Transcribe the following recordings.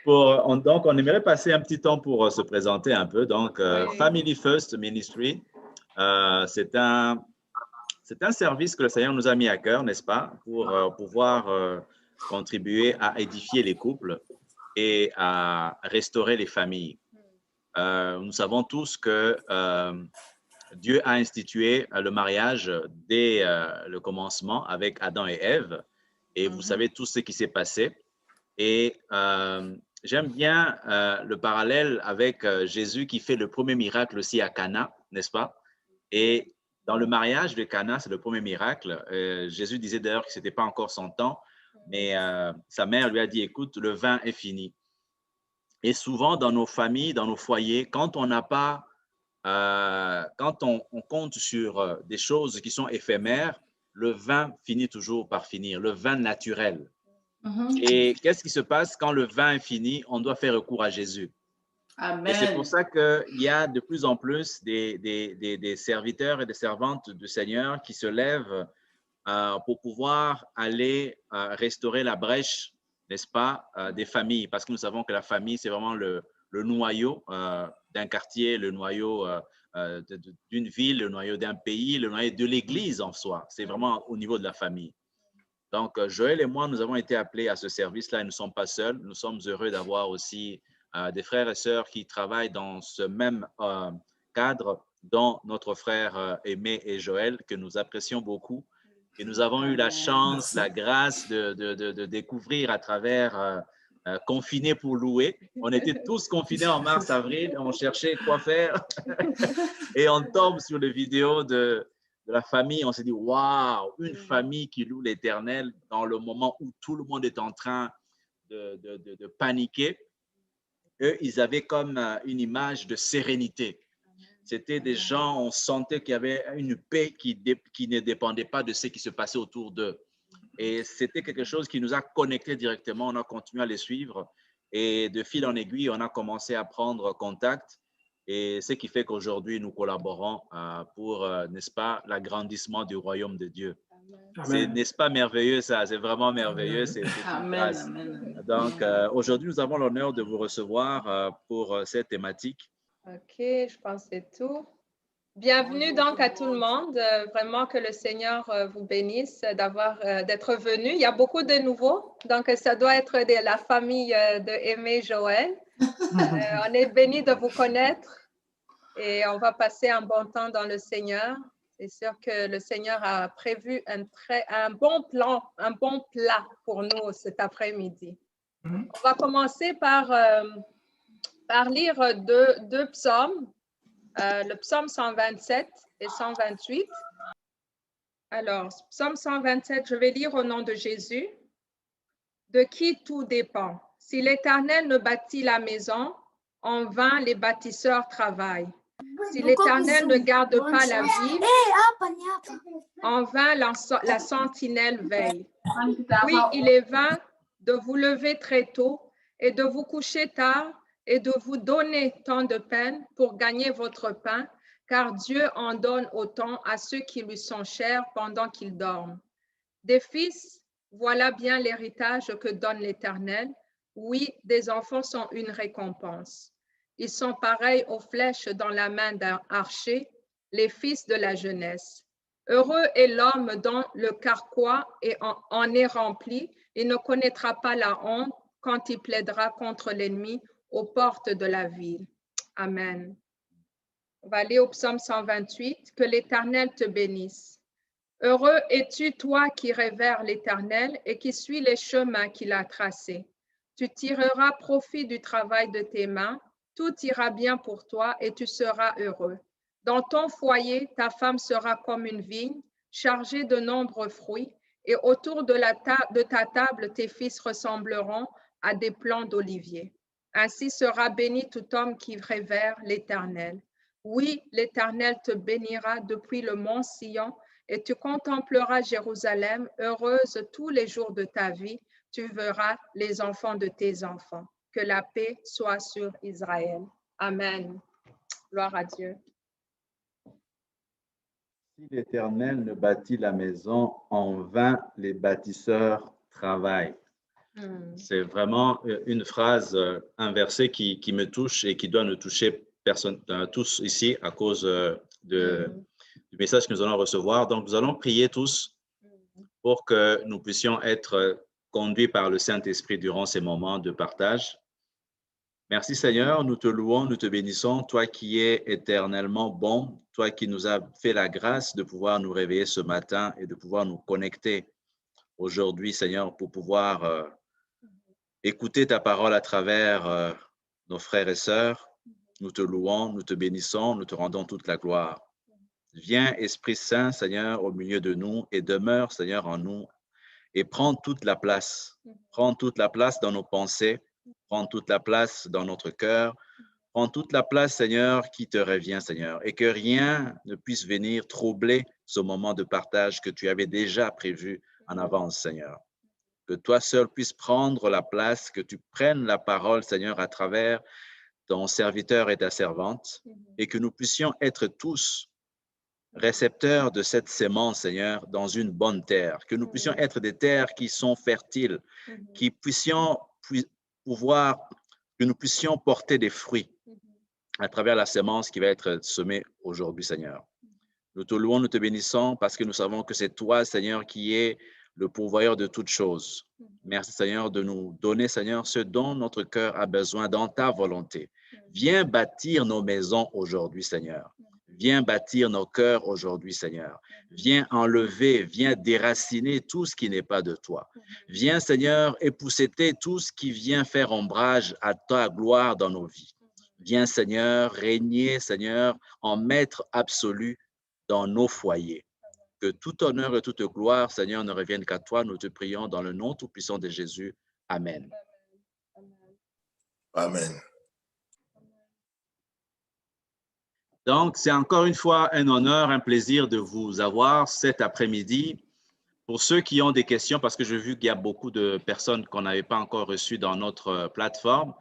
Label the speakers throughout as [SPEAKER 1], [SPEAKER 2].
[SPEAKER 1] Donc, on aimerait passer un petit temps pour se présenter un peu. Donc, Family First Ministry, c'est un service que le Seigneur nous a mis à cœur, n'est-ce pas, pour pouvoir contribuer à édifier les couples et à restaurer les familles. Nous savons tous que Dieu a institué le mariage dès le commencement avec Adam et Ève. Et vous savez tout ce qui s'est passé. Et j'aime bien le parallèle avec Jésus qui fait le premier miracle aussi à Cana, n'est-ce pas? Et dans le mariage de Cana, c'est le premier miracle. Jésus disait d'ailleurs que ce n'était pas encore son temps, mais sa mère lui a dit, écoute, le vin est fini. Et souvent dans nos familles, dans nos foyers, quand on n'a pas, quand on compte sur des choses qui sont éphémères, le vin finit toujours par finir, le vin naturel. Et qu'est-ce qui se passe quand le vin est fini? On doit faire recours à Jésus.
[SPEAKER 2] Amen.
[SPEAKER 1] Et c'est pour ça qu'il y a de plus en plus des serviteurs et des servantes du Seigneur qui se lèvent pour pouvoir aller restaurer la brèche, n'est-ce pas, des familles. Parce que nous savons que la famille, c'est vraiment le noyau d'un quartier, le noyau d'une ville, le noyau d'un pays, le noyau de l'Église en soi. C'est vraiment au niveau de la famille. Donc, Joël et moi, nous avons été appelés à ce service-là et nous ne sommes pas seuls. Nous sommes heureux d'avoir aussi des frères et sœurs qui travaillent dans ce même cadre, dont notre frère Aimé et Joël, que nous apprécions beaucoup. Et nous avons eu la chance, la grâce de découvrir à travers Confinés pour louer. On était tous confinés en mars-avril, on cherchait quoi faire et on tombe sur les vidéos de la famille. On s'est dit, waouh, une famille qui loue l'Éternel dans le moment où tout le monde est en train de paniquer. Eux, ils avaient comme une image de sérénité. C'était des gens, on sentait qu'il y avait une paix qui ne dépendait pas de ce qui se passait autour d'eux. Et c'était quelque chose qui nous a connectés directement. On a continué à les suivre. Et de fil en aiguille, on a commencé à prendre contact. Et ce qui fait qu'aujourd'hui, nous collaborons pour, n'est-ce pas, l'agrandissement du royaume de Dieu. C'est, n'est-ce pas merveilleux ça? C'est vraiment merveilleux. C'est une grâce. Donc, aujourd'hui, nous avons l'honneur de vous recevoir pour cette thématique.
[SPEAKER 3] OK, je pense que c'est tout. Bienvenue donc à tout le monde. Vraiment que le Seigneur vous bénisse d'être venu. Il y a beaucoup de nouveaux, donc ça doit être la famille de Aimé Joël. On est bénis de vous connaître et on va passer un bon temps dans le Seigneur. C'est sûr que le Seigneur a prévu un bon plat pour nous cet après-midi. On va commencer par lire deux psaumes. Le psaume 127 et 128. Alors, psaume 127, je vais lire au nom de Jésus. De qui tout dépend. Si l'Éternel ne bâtit la maison, en vain les bâtisseurs travaillent. Si l'Éternel ne garde pas la ville, en vain la sentinelle veille. Oui, il est vain de vous lever très tôt et de vous coucher tard et de vous donner tant de peine pour gagner votre pain, car Dieu en donne autant à ceux qui lui sont chers pendant qu'ils dorment. Des fils, voilà bien l'héritage que donne l'Éternel. Oui, des enfants sont une récompense. Ils sont pareils aux flèches dans la main d'un archer, les fils de la jeunesse. Heureux est l'homme dont le carquois en est rempli, il ne connaîtra pas la honte quand il plaidera contre l'ennemi aux portes de la ville. Amen. On va aller au psaume 128. Que l'Éternel te bénisse. Heureux es-tu, toi qui révères l'Éternel et qui suis les chemins qu'il a tracés. Tu tireras profit du travail de tes mains, tout ira bien pour toi et tu seras heureux. Dans ton foyer, ta femme sera comme une vigne, chargée de nombreux fruits, et autour de ta table, tes fils ressembleront à des plants d'olivier. Ainsi sera béni tout homme qui révère l'Éternel. Oui, l'Éternel te bénira depuis le mont Sion, et tu contempleras Jérusalem, heureuse tous les jours de ta vie. Tu verras les enfants de tes enfants. Que la paix soit sur Israël. Amen. Gloire à Dieu.
[SPEAKER 1] Si l'Éternel ne bâtit la maison, en vain les bâtisseurs travaillent. C'est vraiment une phrase, un verset qui me touche et qui doit nous toucher tous ici à cause du message que nous allons recevoir. Donc, nous allons prier tous pour que nous puissions être conduits par le Saint-Esprit durant ces moments de partage. Merci Seigneur, nous te louons, nous te bénissons, toi qui es éternellement bon, toi qui nous as fait la grâce de pouvoir nous réveiller ce matin et de pouvoir nous connecter aujourd'hui, Seigneur, pour pouvoir écouter ta parole à travers nos frères et sœurs. Nous te louons, nous te bénissons, nous te rendons toute la gloire. Viens, Esprit Saint, Seigneur, au milieu de nous et demeure, Seigneur, en nous et prends toute la place. Prends toute la place dans nos pensées, prends toute la place dans notre cœur, prends toute la place, Seigneur, qui te revient, Seigneur, et que rien ne puisse venir troubler ce moment de partage que tu avais déjà prévu en avance, Seigneur. Que toi seul puisses prendre la place, que tu prennes la parole, Seigneur, à travers ton serviteur et ta servante, et que nous puissions être tous récepteurs de cette sémence, Seigneur, dans une bonne terre, que nous puissions être des terres qui sont fertiles, qui puissions pouvoir, que nous puissions porter des fruits à travers la sémence qui va être semée aujourd'hui, Seigneur. Nous te louons, nous te bénissons parce que nous savons que c'est toi, Seigneur, qui es le pourvoyeur de toutes choses. Merci, Seigneur, de nous donner, Seigneur, ce dont notre cœur a besoin dans ta volonté. Viens bâtir nos maisons aujourd'hui, Seigneur. Viens bâtir nos cœurs aujourd'hui, Seigneur. Viens enlever, viens déraciner tout ce qui n'est pas de toi. Viens, Seigneur, épousseter tout ce qui vient faire ombrage à ta gloire dans nos vies. Viens, Seigneur, régner, Seigneur, en maître absolu dans nos foyers. Que tout honneur et toute gloire, Seigneur, ne reviennent qu'à toi. Nous te prions dans le nom tout-puissant de Jésus. Amen.
[SPEAKER 2] Amen.
[SPEAKER 1] Donc, c'est encore une fois un honneur, un plaisir de vous avoir cet après-midi. Pour ceux qui ont des questions, parce que j'ai vu qu'il y a beaucoup de personnes qu'on n'avait pas encore reçues dans notre plateforme,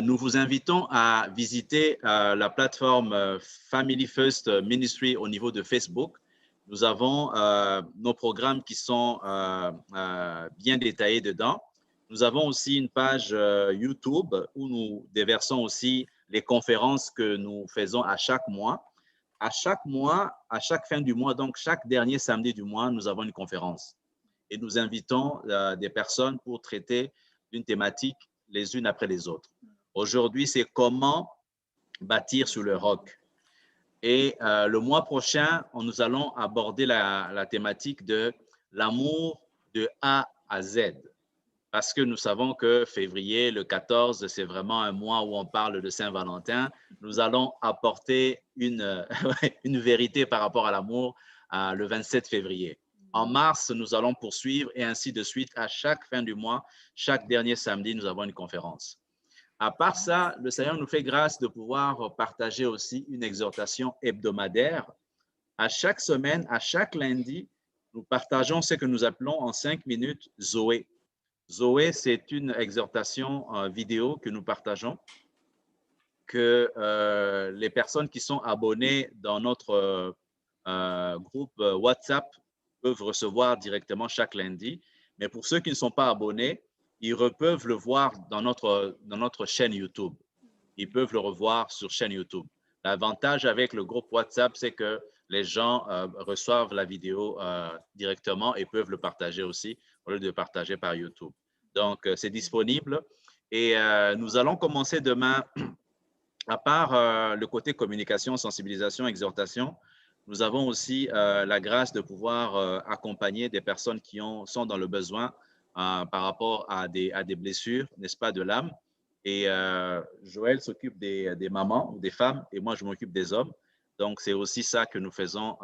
[SPEAKER 1] nous vous invitons à visiter la plateforme Family First Ministry au niveau de Facebook. Nous avons nos programmes qui sont bien détaillés dedans. Nous avons aussi une page YouTube où nous déversons aussi les conférences que nous faisons à chaque mois. À chaque fin du mois, donc chaque dernier samedi du mois, nous avons une conférence. Et nous invitons des personnes pour traiter une thématique les unes après les autres. Aujourd'hui, c'est comment bâtir sur le roc. Et le mois prochain, nous allons aborder la thématique de l'amour de A à Z. Parce que nous savons que février, le 14, c'est vraiment un mois où on parle de Saint-Valentin. Nous allons apporter une vérité par rapport à l'amour le 27 février. En mars, nous allons poursuivre et ainsi de suite. À chaque fin du mois, chaque dernier samedi, nous avons une conférence. À part ça, le Seigneur nous fait grâce de pouvoir partager aussi une exhortation hebdomadaire. À chaque semaine, à chaque lundi, nous partageons ce que nous appelons en 5 minutes Zoé. Zoé, c'est une exhortation vidéo que nous partageons, que les personnes qui sont abonnées dans notre groupe WhatsApp peuvent recevoir directement chaque lundi. Mais pour ceux qui ne sont pas abonnés, ils peuvent le voir dans notre chaîne YouTube. Ils peuvent le revoir sur chaîne YouTube. L'avantage avec le groupe WhatsApp, c'est que les gens reçoivent la vidéo directement et peuvent le partager aussi au lieu de partager par YouTube. Donc, c'est disponible. Et nous allons commencer demain, à part le côté communication, sensibilisation, exhortation, nous avons aussi la grâce de pouvoir accompagner des personnes qui sont dans le besoin par rapport à des blessures, n'est-ce pas, de l'âme. Et Joël s'occupe des mamans ou des femmes et moi, je m'occupe des hommes. Donc, c'est aussi ça que nous faisons,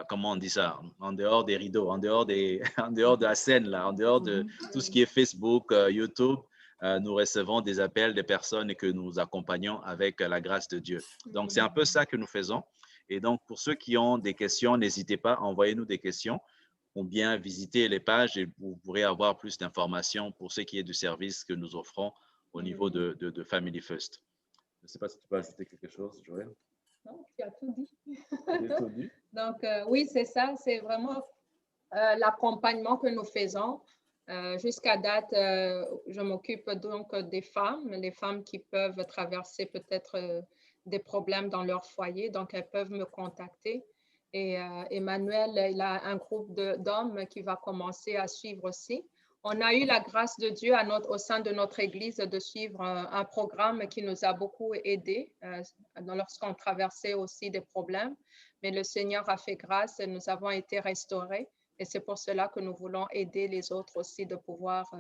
[SPEAKER 1] comment on dit ça, en dehors des rideaux, en dehors de la scène, là, en dehors de tout ce qui est Facebook, YouTube. Nous recevons des appels des personnes et que nous accompagnons avec la grâce de Dieu. Donc, c'est un peu ça que nous faisons. Et donc, pour ceux qui ont des questions, n'hésitez pas, envoyez-nous des questions ou bien visitez les pages et vous pourrez avoir plus d'informations pour ce qui est du service que nous offrons au niveau de Family First. Je ne sais pas si tu peux ajouter quelque chose, Joël.
[SPEAKER 3] Non, tu as tout dit.
[SPEAKER 1] Tu as tout dit.
[SPEAKER 3] Donc, oui, c'est ça, c'est vraiment l'accompagnement que nous faisons. Jusqu'à date, je m'occupe donc des femmes, les femmes qui peuvent traverser peut-être des problèmes dans leur foyer, donc elles peuvent me contacter. Et Emmanuel, il a un groupe d'hommes qui va commencer à suivre aussi. On a eu la grâce de Dieu au sein de notre Église de suivre un programme qui nous a beaucoup aidés lorsqu'on traversait aussi des problèmes. Mais le Seigneur a fait grâce et nous avons été restaurés. Et c'est pour cela que nous voulons aider les autres aussi de pouvoir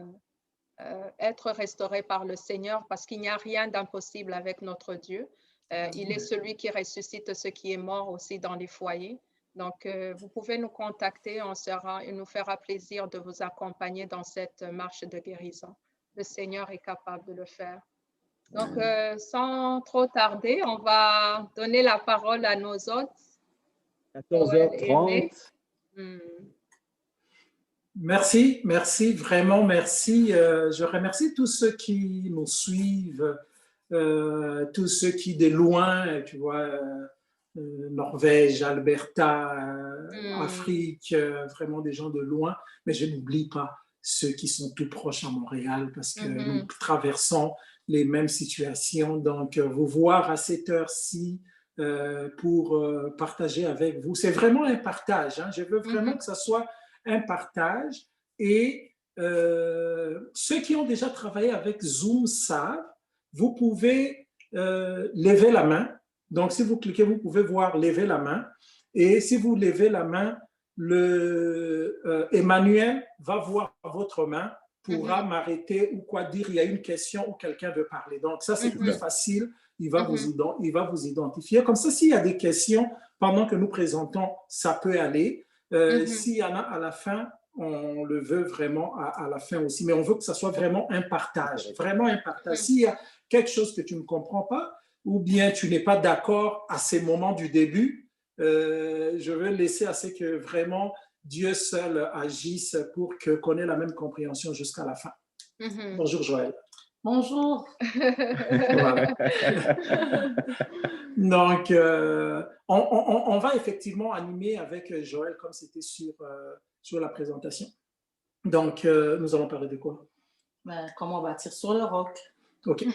[SPEAKER 3] être restaurés par le Seigneur parce qu'il n'y a rien d'impossible avec notre Dieu. Il est celui qui ressuscite ce qui est mort aussi dans les foyers. Donc, vous pouvez nous contacter, il nous fera plaisir de vous accompagner dans cette marche de guérison. Le Seigneur est capable de le faire. Donc, sans trop tarder, on va donner la parole à nos hôtes.
[SPEAKER 2] 14h30. Merci, vraiment merci. Je remercie tous ceux qui nous suivent, tous ceux qui de loin, tu vois, Norvège, Alberta, Afrique, vraiment des gens de loin. Mais je n'oublie pas ceux qui sont tout proches à Montréal parce que nous traversons les mêmes situations. Donc, vous voir à cette heure-ci pour partager avec vous, c'est vraiment un partage. Hein. Je veux vraiment que ça soit un partage et ceux qui ont déjà travaillé avec Zoom savent, vous pouvez lever la main. Donc, si vous cliquez, vous pouvez voir lever la main. Et si vous levez la main, Emmanuel va voir votre main, pourra m'arrêter ou quoi dire, il y a une question ou quelqu'un veut parler. Donc, ça, c'est plus facile. Il va vous identifier. Comme ça, s'il y a des questions pendant que nous présentons, ça peut aller. S'il y en a à la fin, on le veut vraiment à la fin aussi. Mais on veut que ça soit vraiment un partage. Vraiment un partage. S'il y a quelque chose que tu ne comprends pas, ou bien tu n'es pas d'accord à ces moments du début, je veux laisser à ce que vraiment Dieu seul agisse pour qu'on ait la même compréhension jusqu'à la fin. Bonjour Joël.
[SPEAKER 4] Bonjour.
[SPEAKER 2] Donc, on va effectivement animer avec Joël comme c'était sur la présentation. Donc, nous allons parler de quoi?
[SPEAKER 4] Comment bâtir sur le roc.
[SPEAKER 2] OK.